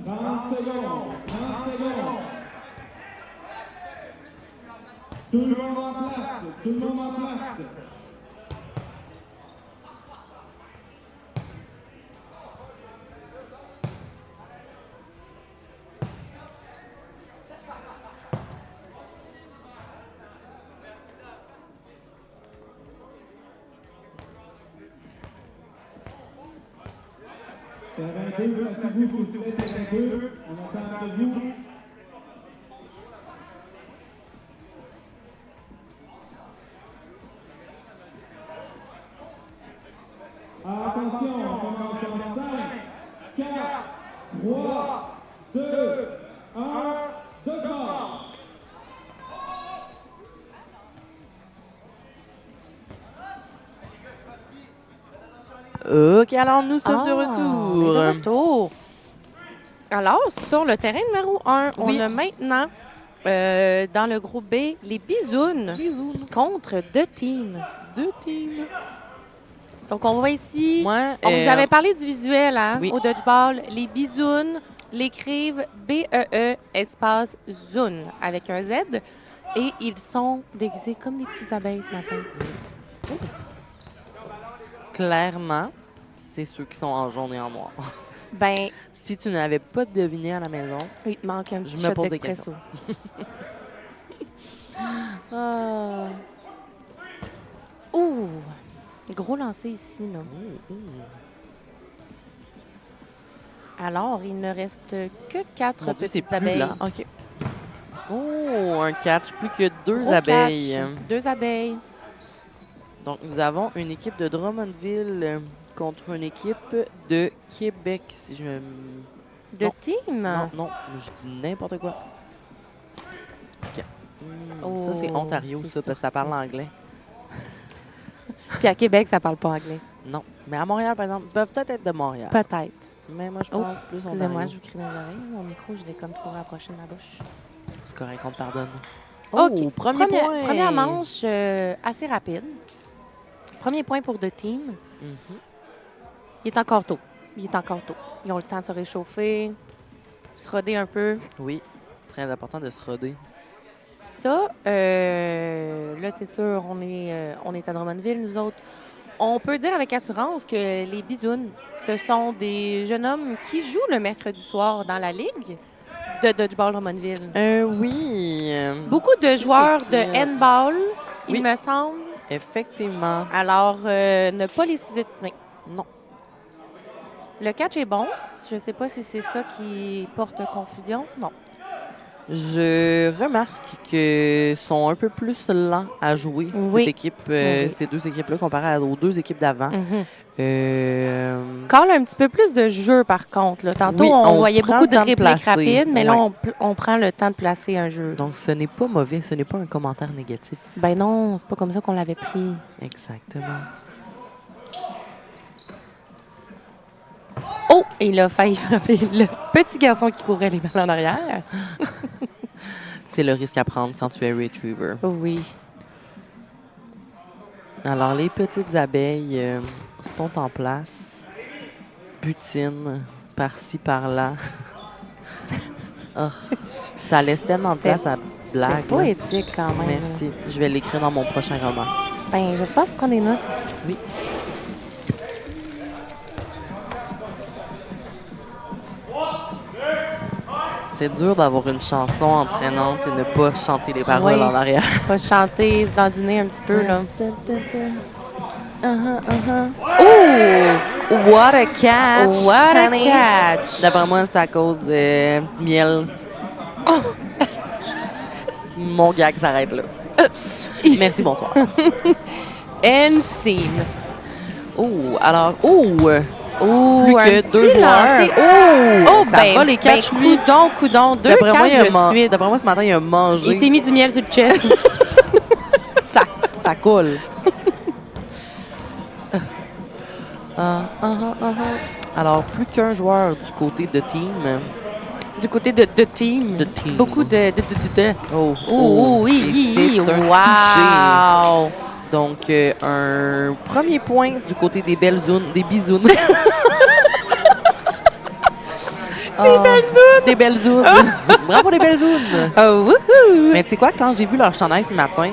30 secondes. 30 secondes. Tout le monde en place. Tout le monde en place. Terrain 2, placez-vous s'il vous plaît, terrain 2. On attend de vous. Attention, on commence dans 5, 4, 3, 2, 1, départ. OK, alors nous sommes de On est retour. de retour. Alors, sur le terrain numéro 1, Oui. on a maintenant, dans le groupe B, les Bisounes contre deux teams. Deux teams. Donc, on voit ici, Moi, on vous avait parlé du visuel hein, oui. au dodgeball. Les Bisounes l'écrivent B-E-E espace Zoon avec un Z. Et ils sont déguisés comme des petites abeilles ce matin. clairement, c'est ceux qui sont en jaune et en noir. Ben, Si tu n'avais pas deviné à la maison, il te manque un Je petit me shot pose des d'expresso. ah. Ouh! Gros lancer ici, là. Alors, il ne reste que 4 Mon Dieu, c'est petites plus abeilles. lent. OK. Oh, un catch, plus que 2 Gros abeilles. catch. 2 abeilles. Donc, nous avons une équipe de Drummondville contre une équipe de Québec, si je me... De Non. team? Non, je dis n'importe quoi. OK. Oh, ça, c'est Ontario, c'est ça, parce que ça parle sorti. anglais. Puis à Québec, ça parle pas anglais. Non. Mais à Montréal, par exemple, ils peuvent peut-être être de Montréal. Peut-être. Mais moi, je Oh, pense plus excusez-moi, Ontario. je vous crie dans les oreilles. Mon micro, je l'ai comme trop rapproché de ma bouche. C'est correct, on te pardonne. OK. Premier point. Première manche assez rapide. Premier point pour deux teams. Mhm. Il est encore tôt. Ils ont le temps de se réchauffer, se roder un peu. Oui, c'est très important de se roder. Ça, là, c'est sûr, on est à Drummondville, nous autres. On peut dire avec assurance que les Bisounes, ce sont des jeunes hommes qui jouent le mercredi soir dans la ligue de Dodgeball Drummondville. Oui. Beaucoup de c'est joueurs de écrit. handball, il Oui. me semble. Effectivement. Alors, ne pas les sous-estimer. Non. Le catch est bon. Je ne sais pas si c'est ça qui porte confusion. Non. Je remarque que sont un peu plus lents à jouer, Oui. cette équipe, Oui. ces deux équipes-là, comparées aux deux équipes d'avant. Carl a un petit peu plus de jeu, par contre. Là. Tantôt, Oui, on on voyait prend beaucoup le de temps de répliques placer. rapides, mais là, Ouais. on prend le temps de placer un jeu. Donc, ce n'est pas mauvais, ce n'est pas un commentaire négatif. Ben non, c'est pas comme ça qu'on l'avait pris. Exactement. Oh! Il a failli frapper le petit garçon qui courait les balles en arrière. C'est le risque à prendre quand tu es retriever. Oui. Alors, les petites abeilles sont en place, butinent par-ci, par-là. Oh, ça laisse tellement de place à C'est blague. là. poétique quand même. Merci. Je vais l'écrire dans mon prochain roman. Ben, j'espère que tu prends des notes. Oui. C'est dur d'avoir une chanson entraînante et ne pas chanter les paroles Oui. en arrière. Pas chanter, se dandiner un petit peu, là. Oh! What a catch! What a honey. catch! D'après moi, c'est à cause du miel. Mon gag s'arrête là. Merci, bonsoir. And scene. Oh, alors, plus Un que petit deux joueurs. lancer. Oh, ça va les catch, lui. Coudon. Deux D'après moi, catchs de suite. d'après moi, ce matin, il a mangé. Il s'est mis du miel sur le chest. Ça coule. Alors, plus qu'un joueur du côté de team. Du côté de team. De team. Beaucoup de. Oh, Oui. et c'est un touché. Wow. Donc, un premier point du côté des belles zones, des bisounes. Des belles zounes! Des belles zounes! Bravo les belles zounes! Oh, wouhou! Mais tu sais quoi, quand j'ai vu leur chandail ce matin,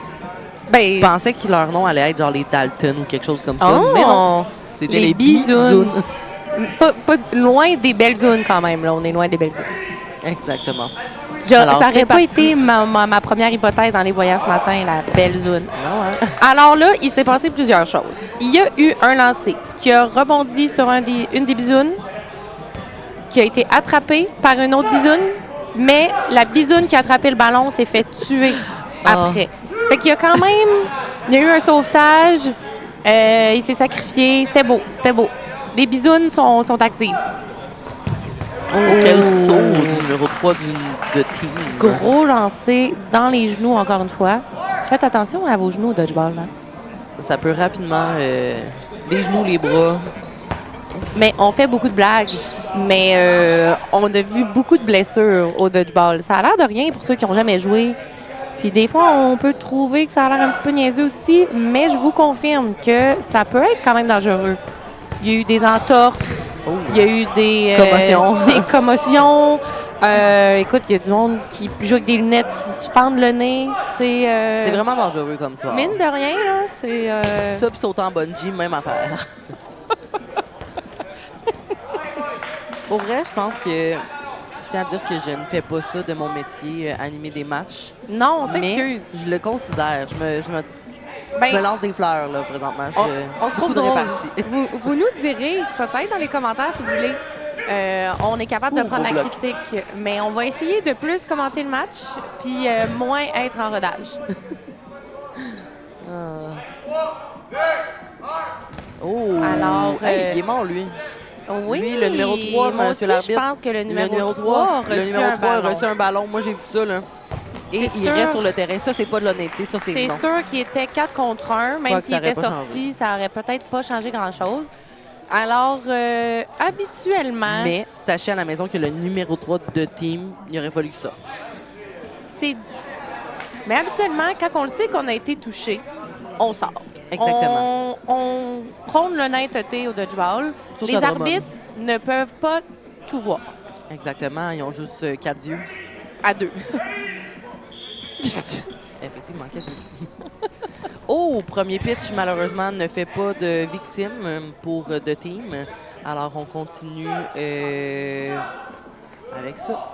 Ben, je pensais que leur nom allait être genre les Dalton ou quelque chose comme ça. oh, Mais non, c'était les bisounes. bisounes. Pas loin des belles zones quand même, là. On est loin des belles zones. Exactement. Ça Alors, n'aurait c'est pas parti. été ma première hypothèse en les voyant ce matin, la belle zone. Non, hein? Alors là, il s'est passé plusieurs choses. Il y a eu un lancer qui a rebondi sur une des bisounes, qui a été attrapé par une autre bisoune, mais la bisoune qui a attrapé le ballon s'est fait tuer après. Fait qu'il y a quand même... Il y a eu un sauvetage, il s'est sacrifié, c'était beau, c'était beau. Les bisounes sont actives. Oh, quel saut du numéro 3 de team. Gros lancer dans les genoux, encore une fois. Faites attention à vos genoux au dodgeball. Là. Ça peut rapidement... les genoux, les bras. Mais on fait beaucoup de blagues. Mais on a vu beaucoup de blessures au dodgeball. Ça a l'air de rien pour ceux qui n'ont jamais joué. Puis des fois, on peut trouver que ça a l'air un petit peu niaiseux aussi. Mais je vous confirme que ça peut être quand même dangereux. Il y a eu des entorses. Oh. Il y a eu des Commotions. Des commotions. Écoute, il y a du monde qui joue avec des lunettes qui se fendent le nez. C'est vraiment dangereux comme ça. Mine de rien, là, c'est... Ça, puis sauter en bungee, même affaire. Pour vrai, je pense que... Je tiens à dire que je ne fais pas ça de mon métier, animer des matchs. Non, on Mais s'excuse. je le considère. Je me Ben, lance des fleurs, là, présentement. on se trouve beaucoup de drôle. réparties. Vous nous direz, peut-être dans les commentaires, si vous voulez, on est capable de Ouh, prendre beau la bloc. critique, mais on va essayer de plus commenter le match, puis moins être en rodage. Oh! Alors, Hey, il est mort, lui. Oui, Lui, le numéro 3, moi monsieur aussi, l'arbitre. je pense que le numéro 3 a reçu le numéro un 3 a ballon. reçu un ballon. Moi, j'ai vu ça, là. Et C'est il sûr. reste sur le terrain. Ça, c'est pas de l'honnêteté. Ça, c'est C'est non. sûr qu'il était 4 contre 1, même Quoi que s'il ça aurait était pas sorti, ça aurait peut-être pas changé grand-chose. Alors, habituellement, Mais sachez à la maison que le numéro 3 de team, il aurait fallu qu'il sorte. c'est dit. Mais habituellement, quand on le sait qu'on a été touché, on sort. Exactement. On prône l'honnêteté au dodgeball. Surtout Les à Drummond. arbitres ne peuvent pas tout voir. Exactement. Ils ont juste 4 yeux. À 2. Effectivement, 4 yeux. Oh, premier pitch, malheureusement, ne fait pas de victime pour de team. Alors, on continue avec ça.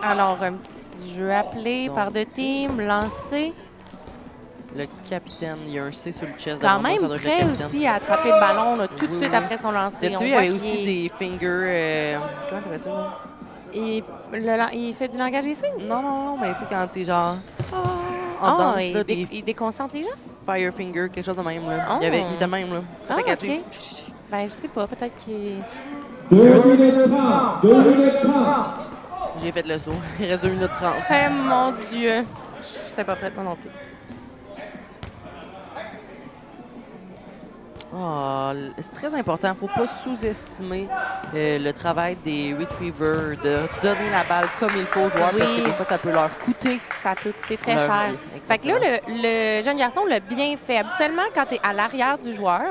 Alors, un petit jeu appelé Donc, par deux teams, lancé. Le capitaine, il y a un C sur le chest. Quand devant moi, même ça doit être le prêt capitaine. aussi à attraper le ballon là, tout de Oui, suite oui. après son lancer. T'as-tu On vu, il y voit avait qu'il aussi est- des fingers... comment t'appelles ça, là? il fait du langage des signes. Non, non, non, mais tu sais, quand t'es genre... en danse, là, des il déconcentre les gens? fire fingers, quelque chose de même, là. Oh. Il était même, là. Ah, T'as catché. OK. Ben, je sais pas, peut-être qu'il... 2 minutes 30. 2 minutes 30. J'ai fait le saut. Il reste 2 minutes 30. Eh, mon Dieu! J'étais pas prête, moi non plus. Ah, c'est très important. Il ne faut pas sous-estimer le travail des retrievers, de donner la balle comme il faut aux joueurs, parce que Oui. des fois, ça peut leur coûter. Ça peut coûter très Leur cher. vie, Fait que là, le jeune garçon l'a bien fait. Habituellement, quand tu es à l'arrière du joueur,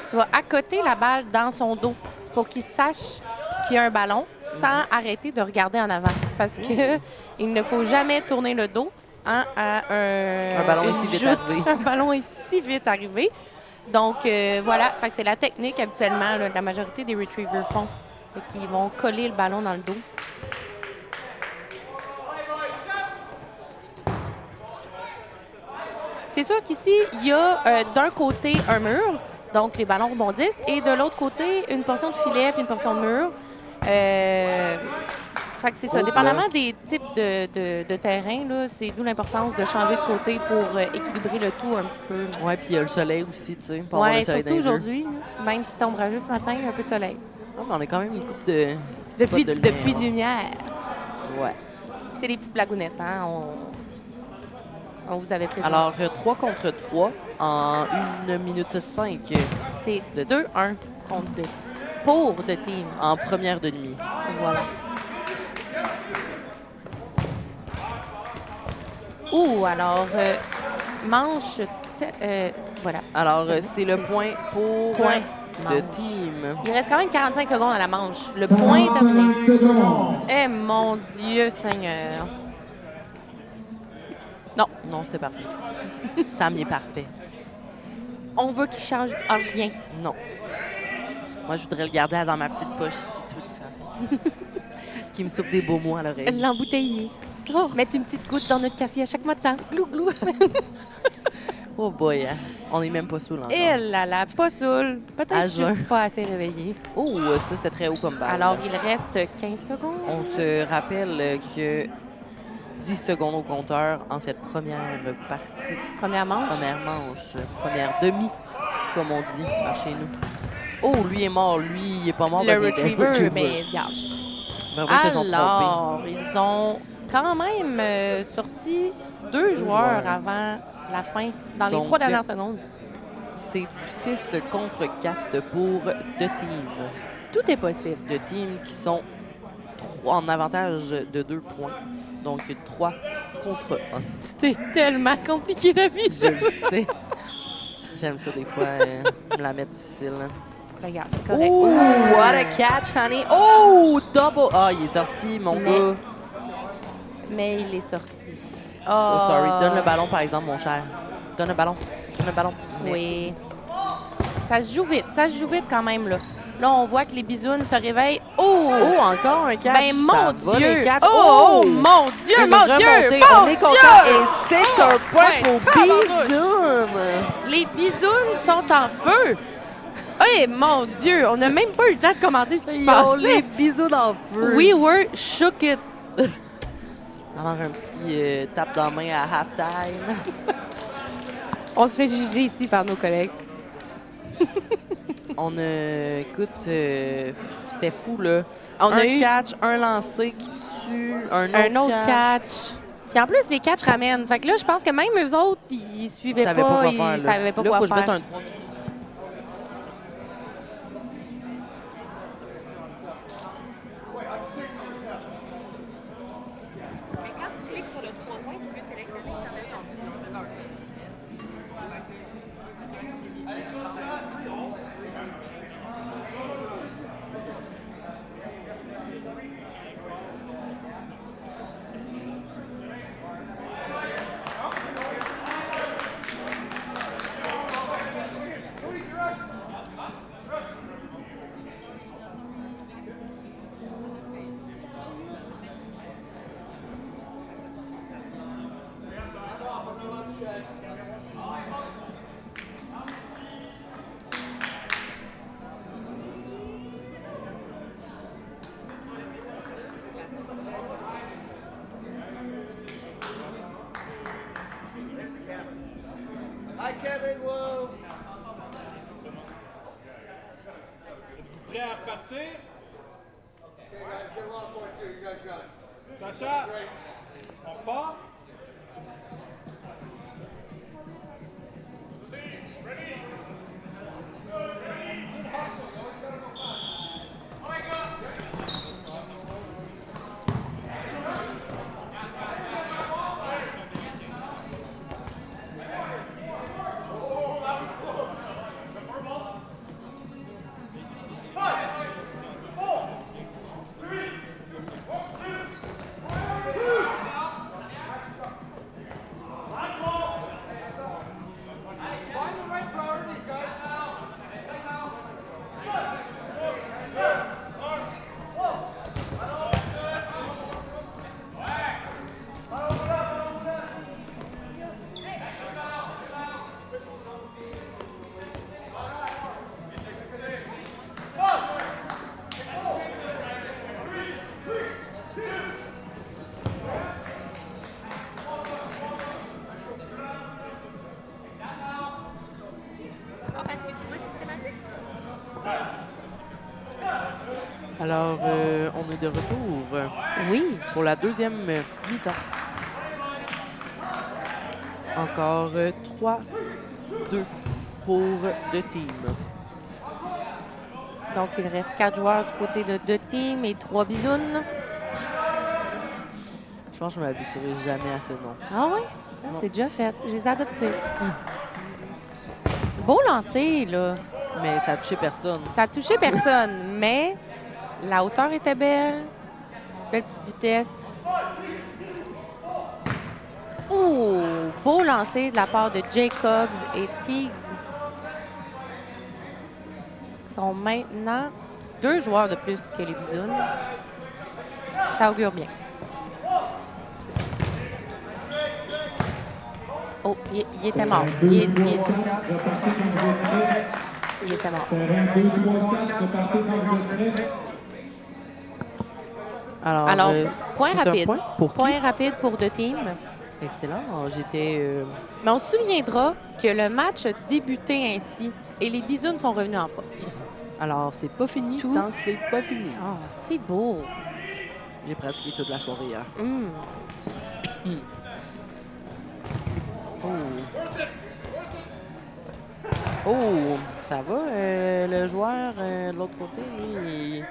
tu vas accoter la balle dans son dos pour qu'il sache qu'il y a un ballon sans arrêter de regarder en avant. Parce que il ne faut jamais tourner le dos à Un ballon une est si vite joute. arrivé. Un ballon est si vite arrivé. Donc, voilà. Fait que c'est la technique habituellement, là, la majorité des retrievers font. Fait qu'ils vont coller le ballon dans le dos. C'est sûr qu'ici, il y a d'un côté un mur, donc les ballons rebondissent, et de l'autre côté, une portion de filet puis une portion de mur. Fait que c'est ça. Oh, Dépendamment là. des types de terrain, là, c'est d'où l'importance de changer de côté pour équilibrer le tout un petit peu. Ouais, puis il y a le soleil aussi, tu sais. pour avoir Oui, le soleil surtout dans les yeux. aujourd'hui, là, même si c'est ombrageux ce matin, il y a un peu de soleil. Ah, mais on a quand même une coupe de. Depuis spots de depuis lumière. lumière. Ouais. C'est des petites blagounettes, hein? On vous avait prévenu. Alors, 3 contre 3 en 1 minute 5 c'est de- 2-1 contre 2. Pour de team. en première demi. Voilà. Ouh, alors, manche Voilà. Alors, c'est le point pour Point. le Manche. team. Il reste quand même 45 secondes à la manche. Le point est terminé. 45 secondes. Eh mon Dieu Seigneur. Non, c'était parfait. Sam, il est parfait. On veut qu'il change rien. Non. Moi, je voudrais le garder dans ma petite poche ici tout le temps. Qui me souffle des beaux mots à l'oreille. L'embouteiller. Mettre une petite goutte dans notre café à chaque matin. Glou, glou. Oh boy, hein. On n'est même pas saoul encore. Et là là, pas saoul. À Peut-être jeun. juste pas assez réveillé. Oh, ça, c'était très haut comme balle. Alors, il reste 15 secondes. On se rappelle que 10 secondes au compteur en cette première partie, Première manche. première manche, première demi, comme on dit par chez nous. Oh, lui est mort. Lui, il est pas mort. Le parce qu'il était retriever, mais regarde. Ben oui, ils se sont trompés. Alors, ils ont quand même sorti deux joueurs joueurs. avant la fin, dans les Donc, 3 dernières secondes. C'est du 6 contre 4 pour deux teams. Tout est possible. Deux teams qui sont en avantage de 2 points. Donc 3 contre 1. C'était tellement compliqué la vie. Je le sais. J'aime ça des fois, me la mettre difficile. Hein. Regarde, c'est correct. Oh, what a catch, honey. Oh, double. Ah, il est sorti, mon Mais- gars. Mais il est sorti. So sorry. Donne le ballon, par exemple, mon cher. Donne le ballon. Donne le ballon. Merci. Oui. Ça se joue vite. Ça se joue vite quand même, là. Là, on voit que les bisounes se réveillent. Oh! Oh, encore un catch. Ben, mon Ça va, Dieu! les catchs. Oh, mon Dieu, Une mon Dieu! remontée. Mon On est content. Dieu! Et c'est un point Ouais, pour tabarnouche. Bisoun. Les bisounes sont en feu! Eh, mon Dieu! On n'a même pas eu le temps de commenter ce qui se Ils passe. ont les bisous dans le feu. We were shook it. Alors, un petit tape dans la main à halftime. On se fait juger ici par nos collègues. On écoute, c'était fou, là. On un a eu catch, un lancé qui tue, un autre catch. Puis en plus, les catchs ramènent. Fait que là, je pense que même eux autres, ils Ils suivaient savaient pas pas, quoi ils faire, là. savaient pas Là, quoi faut que je faire. mette un 3. Quand tu cliques sur le 3 points, tu peux sélectionner Hi, Kevin Lowe. Prêt à repartir? Okay, guys, get a lot of points here. You guys got it. Sacha, on repart? Find the right priorities, guys. Alors, on est de retour Oui. pour la deuxième mi-temps. Encore 3-2 pour deux teams. Donc, il reste 4 joueurs du côté de 2 teams et 3 bisounes. Je pense que je ne m'habituerai jamais à ce nom. Ah oui? Ah, c'est déjà fait. Je les ai adoptés. beau lancer, là. Mais ça a touché personne. Ça a touché personne, mais la hauteur était belle. Belle petite vitesse. Ouh! Beau lancer de la part de Jacobs et Teagues. Ils sont maintenant 2 joueurs de plus que les Bisounes. Ça augure bien. Oh, il était mort. Il était mort. Terrain 2, 3, 4, repartez dans zone près. Alors, point c'est un rapide. point pour qui? Point rapide pour deux teams. Excellent. J'étais... Mais on se souviendra que le match a débuté ainsi et les Bisounes sont revenus en force. Alors, c'est pas fini Tout. tant que c'est pas fini. Oh, c'est beau. J'ai pratiqué toute la soirée hier. Oh, ça va. Le joueur de l'autre côté, lui, il...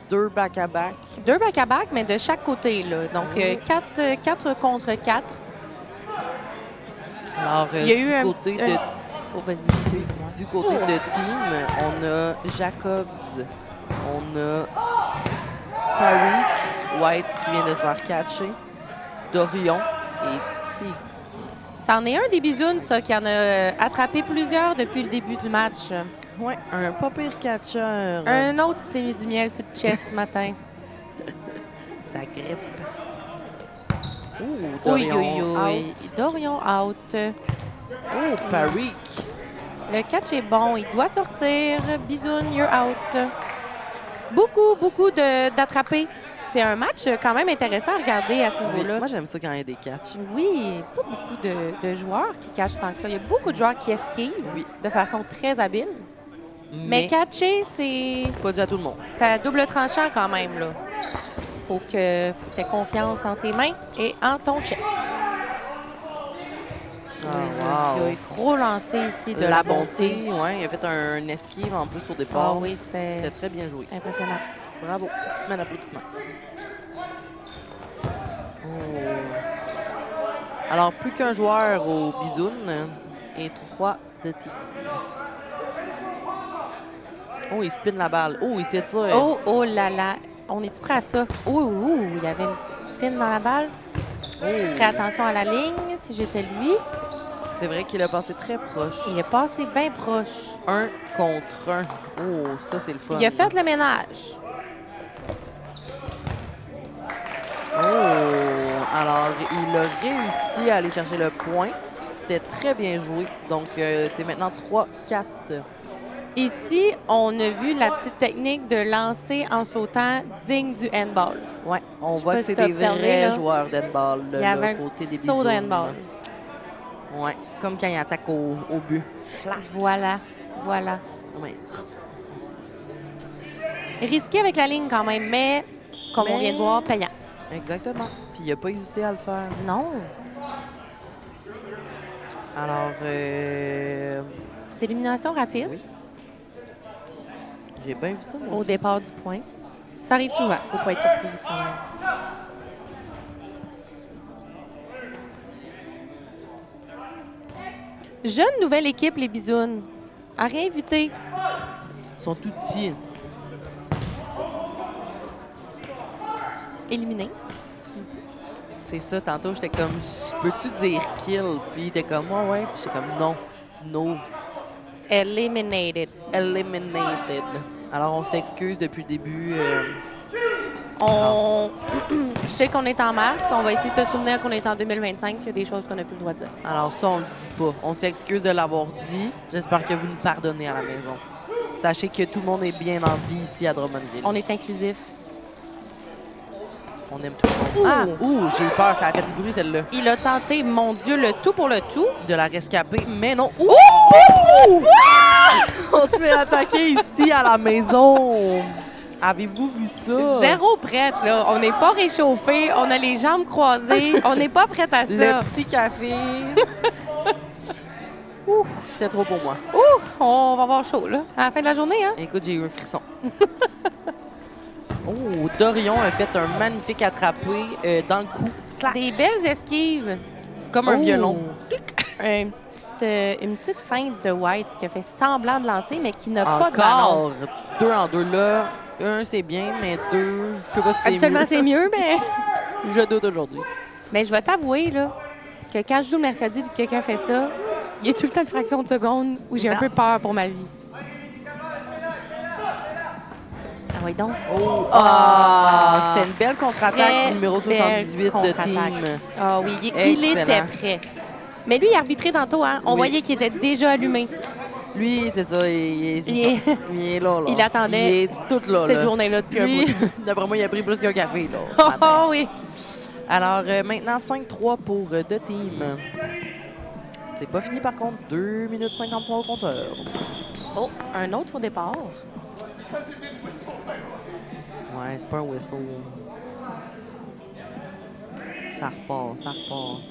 2 back-à-back. 2 back-à-back, mais de chaque côté, là. Donc, 4 contre 4. Alors, Il y a eu un côté petit- de... Oh, vas-y, excuse-moi. Du côté de team, on a Jacobs, on a Parrick, White qui vient de se faire catcher, Dorion et Tix. C'en est un des Bisounes, ça, qui en a attrapé plusieurs depuis le début du match. Ouais, un pas pire catcher. Un autre qui s'est mis du miel sur le chest ce matin. Ça grippe. Ouh, Oui, Dorion oui, oui. out. Dorion out. Oh, Parrick. Le catch est bon. Il doit sortir. Bisoun, you're out. Beaucoup d'attrapés. C'est un match quand même intéressant à regarder à ce Oui, niveau-là. moi, j'aime ça quand il y a des catchs. Oui, pas beaucoup de joueurs qui catchent tant que ça. Il y a beaucoup de joueurs qui esquivent Oui. de façon très habile. Mais catcher, c'est pas dû à tout le monde. à double tranchant quand même, là. Faut que tu aies confiance en tes mains et en ton chest. Ah, wow. Il y a un gros lancé ici de La bonté, ouais, il a fait un esquive en plus au Ah départ. oui, C'était c'était très bien joué. impressionnant. Bravo. Petite main d'applaudissement. Oh. Alors, plus qu'un joueur au bisoun et 3 de team. Oh, il spin la balle. Oh, il s'étire. Oh là là. On est-tu prêt à ça? Il y avait une petite spin dans la balle. Fais attention à la ligne, si j'étais lui. C'est vrai qu'il a passé très proche. Il est passé bien proche. 1 contre 1. Oh, ça, c'est le fun. Il a fait le ménage. Oh! Alors, il a réussi à aller chercher le point. C'était très bien joué. Donc, c'est maintenant 3-4. Ici, on a vu la petite technique de lancer en sautant digne du handball. Ouais, on Je sais voit pas que si c'est t'as des observé, vrais là. joueurs d'handball, Il y avait un côté petit des saut de bisounes. handball. Ouais, comme quand il attaque au but. Voilà. Ouais. Risqué avec la ligne quand même, mais comme on vient de voir, payant. Exactement. Puis il n'a pas hésité à le faire. Non. Alors, C'est élimination rapide oui. J'ai bien vu ça. moi au aussi. départ du point. Ça arrive souvent. Faut pas être surprise quand même. Jeune nouvelle équipe, les Bisounes. À réinviter. Ils sont tout petits. Éliminé. C'est ça, tantôt, j'étais comme, peux-tu dire kill? Puis il était comme, ouais. Puis j'étais comme, non. No. Eliminated. Eliminated. Alors, on s'excuse depuis le début. Je sais qu'on est en mars. On va essayer de se souvenir qu'on est en 2025. Il y a des choses qu'on n'a plus le droit de dire. Alors ça, on le dit pas. On s'excuse de l'avoir dit. J'espère que vous nous pardonnez à la maison. Sachez que tout le monde est bien en vie ici à Drummondville. On est inclusif. On aime tout le monde. Ah! Ouh, j'ai eu peur. Ça a fait du bruit, celle-là. Il a tenté, mon Dieu, le tout pour le tout. De la rescaper, mais non. Ouh! On se fait attaquer ici à la maison. Avez-vous vu ça? Zéro prête, là. On n'est pas réchauffé. On a les jambes croisées. On n'est pas prête à ça. Le petit café. Ouh, c'était trop pour moi. On va avoir chaud, là. À la fin de la journée, hein? Écoute, j'ai eu un frisson. Oh, Dorion a fait un magnifique attrapé dans le cou. Clac. Des belles esquives. Comme un Oh. violon. Un une petite feinte de White qui a fait semblant de lancer, mais qui n'a pas de ballon. Encore 2 en 2 là. 1, c'est bien, mais 2, je sais pas si c'est mieux. Habituellement, c'est mieux, mais... Je doute aujourd'hui. Mais je vais t'avouer, là, que quand je joue le mercredi et que quelqu'un fait ça, il y a tout le temps une fraction de seconde où j'ai un peu peur pour ma vie. Ah oui, donc. Ah! C'était une belle contre-attaque Très du numéro 78 de contre-attaque. team. Ah oui, il était Excellent. prêt. Mais lui, il arbitrait tantôt, hein? On Oui. voyait qu'il était déjà allumé. Lui, c'est ça, il est là, là. Il attendait Il est tout là, cette là. journée-là depuis un Lui, bout. d'après moi, il a pris plus qu'un café, là. ce Oh, matin. oh, oui. Alors, maintenant, 5-3 pour The Team. C'est pas fini, par contre. 2 minutes 53 au compteur. Oh, un autre faux départ. Ouais, c'est pas un whistle. Ça repart, ça repart.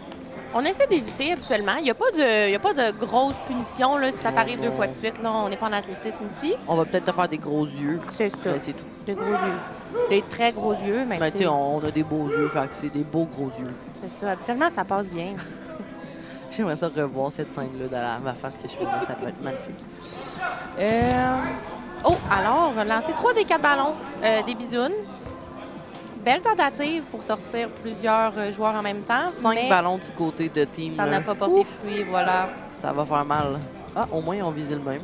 On essaie d'éviter habituellement. Il n'y a pas de grosse punition là, si ça Non, t'arrive 2 non. fois de suite. Là. On n'est pas en athlétisme ici. On va peut-être te faire des gros yeux. C'est ça. Mais c'est tout. De gros yeux. Des très gros yeux, mais Ben, tu tu sais, sais, on a des beaux yeux, fait que c'est des beaux gros yeux. c'est ça. Habituellement, ça passe bien. J'aimerais ça revoir cette scène-là dans ma face que je faisais. Ça doit être magnifique. Oh, alors, lancer 3 des 4 ballons des bisounes. Belle tentative pour sortir plusieurs joueurs en même temps. 5 mais ballons du côté de Team. ça là. n'a pas porté fruit, voilà. Ça va faire mal. Ah, au moins, ils ont visé le même.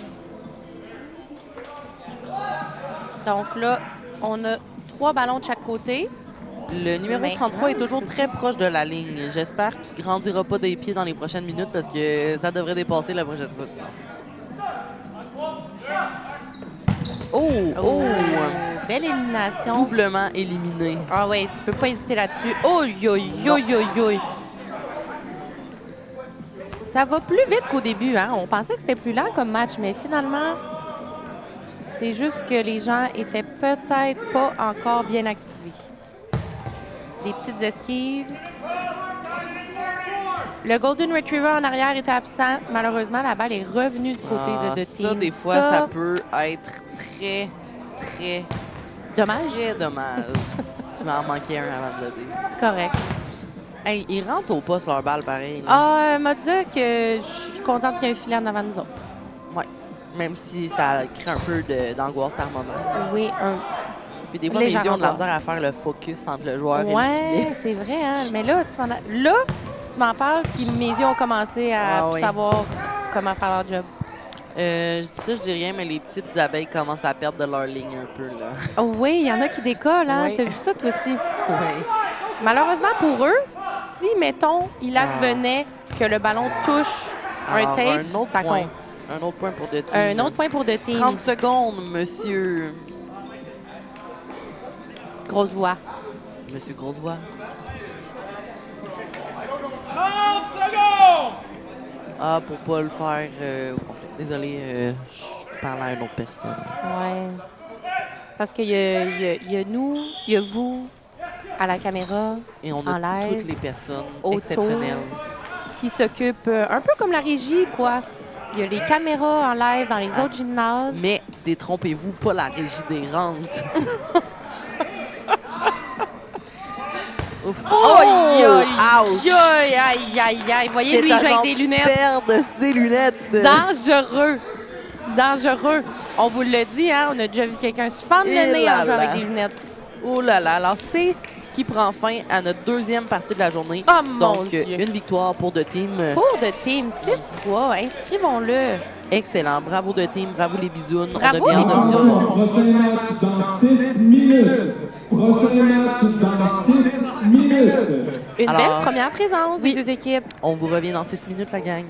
Donc là, on a 3 ballons de chaque côté. Le numéro Maintenant, 33 est toujours très proche de la ligne. J'espère qu'il grandira pas des pieds dans les prochaines minutes parce que ça devrait dépasser la prochaine fois sinon. Oh! Belle élimination. Doublement éliminé. Ah ouais, tu peux pas hésiter là-dessus. Oh, yo, yo, yo, yo. Ça va plus vite qu'au début, hein? On pensait que c'était plus lent comme match, mais finalement, c'est juste que les gens étaient peut-être pas encore bien activés. Des petites esquives. Le Golden Retriever en arrière était absent. Malheureusement, la balle est revenue du côté de Team. Ça, des fois, ça peut être très, très, Dommage. très dommage. Il m'en manquait un avant de le dire. C'est correct. Hey, ils rentrent au poste leur balle pareil. là. Ah, m'a dit que je suis contente qu'il y ait un filet en avant de nous autres. Ouais. Même si ça crée un peu d'angoisse par moment. Oui, Puis des fois, mes yeux Légèrement ont de la misère à faire le focus entre le joueur et le ouais, filet. c'est vrai. Hein? Mais là, tu m'en parles, puis mes yeux ont commencé à Ah plus oui. savoir comment faire leur job. Je dis ça, je dis rien, mais les petites abeilles commencent à perdre de leur ligne un peu, là. Oh oui, il y en a qui décollent. Hein? Oui. Tu as vu ça, toi aussi? Oui. Malheureusement pour eux, si, mettons, il Ah. advenait que le ballon touche un tape, un autre ça point. compte. Un autre point pour The Team. Un autre point pour The Team. 30 secondes, monsieur. Grosse voix. Monsieur Grosse-Voix. 30 secondes! Ah, pour pas le faire au complet. Désolé, je parlais à une autre personne. Ouais. Parce qu'il y a nous, il y a vous à la caméra Et on En a live, toutes les personnes autour. exceptionnelles. qui s'occupent un peu comme la régie, quoi. Il y a les caméras en live dans les autres gymnases. Mais détrompez-vous pas la régie des rentes. Ouf. Aïe, aïe, Ouch! aïe, aïe, aïe, aïe. Voyez, lui, il joue avec des lunettes. Perdre ses lunettes. Dangereux. Dangereux. On vous le dit, hein, on a déjà vu quelqu'un se fendre Et le nez là en jouant là. avec des lunettes. Oh là là. Alors, c'est ce qui prend fin à notre deuxième partie de la journée. Oh mon Donc, Dieu. une victoire pour The Team. Pour de Team 6-3, inscrivons-le. Excellent. Bravo The Team. Bravo les bisounes. Bravo, On a bien les hâte de bisounes. voir. Prochain match dans 6 minutes. Prochain match dans 6 minutes. Une Alors, belle première présence oui. des deux équipes. On vous revient dans 6 minutes, la gang.